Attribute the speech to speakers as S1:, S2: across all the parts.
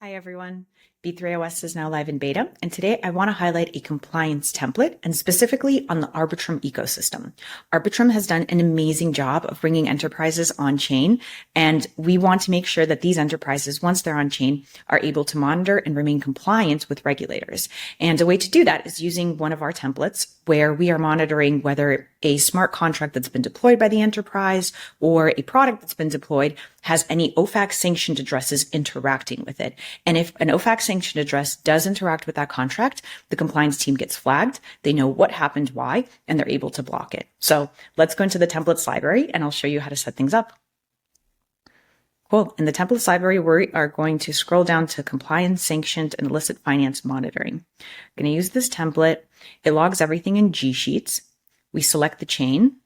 S1: Hi everyone. B3OS is now live in beta, and today I want to highlight a compliance template and specifically on the Arbitrum ecosystem. Arbitrum has done an amazing job of bringing enterprises on chain, and we want to make sure that these enterprises, once they're on chain, are able to monitor and remain compliant with regulators. And a way to do that is using one of our templates where we are monitoring whether a smart contract that's been deployed by the enterprise or a product that's been deployed has any OFAC sanctioned addresses interacting with it. And if an OFAC sanctioned address does interact with that contract, the compliance team gets flagged. They know what happened, why, and they're able to block it. So let's go into the templates library and I'll show you how to set things up. Cool. In the templates library, we are going to scroll down to compliance, sanctioned, and illicit finance monitoring. I'm going to use this template. It logs everything in G Sheets. We select the chain.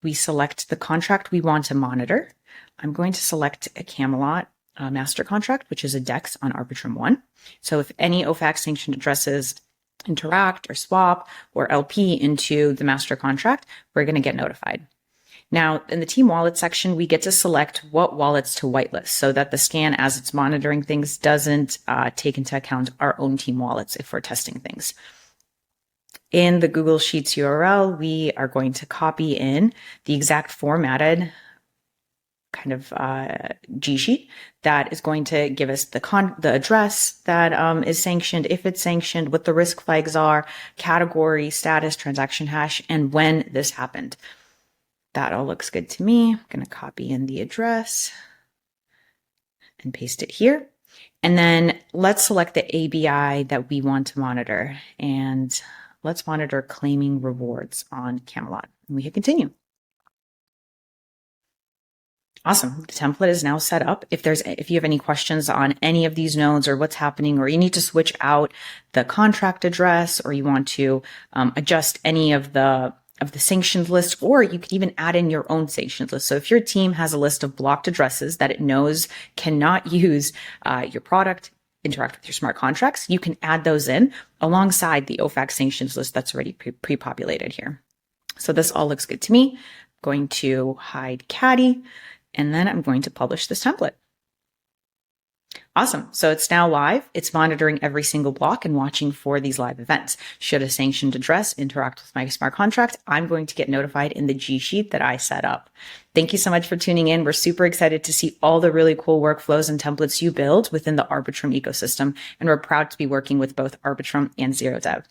S1: We select the contract we want to monitor. I'm going to select a Camelot master contract, which is a DEX on Arbitrum 1. So if any OFAC sanctioned addresses interact or swap or LP into the master contract, we're going to get notified. Now, in the team wallet section, we get to select what wallets to whitelist so that the scan, as it's monitoring things, doesn't take into account our own team wallets if we're testing things. In the Google Sheets URL, we are going to copy in the exact formatted kind of G sheet that is going to give us the address that is sanctioned, if it's sanctioned, what the risk flags are, category, status, transaction hash, and when this happened. That all looks good to me. I'm going to copy in the address and paste it here. And then let's select the ABI that we want to monitor. And let's monitor claiming rewards on Camelot. And we hit continue. Awesome. The template is now set up. If you have any questions on any of these nodes or what's happening, or you need to switch out the contract address, or you want to adjust any of the sanctions list, or you could even add in your own sanctions list. So if your team has a list of blocked addresses that it knows cannot use your product, interact with your smart contracts, you can add those in alongside the OFAC sanctions list that's already pre-populated here. So this all looks good to me. I'm going to hide Caddy, and then I'm going to publish this template. Awesome. So it's now live. It's monitoring every single block and watching for these live events. Should a sanctioned address interact with my smart contract, I'm going to get notified in the G sheet that I set up. Thank you so much for tuning in. We're super excited to see all the really cool workflows and templates you build within the Arbitrum ecosystem. And we're proud to be working with both Arbitrum and ZeroDev.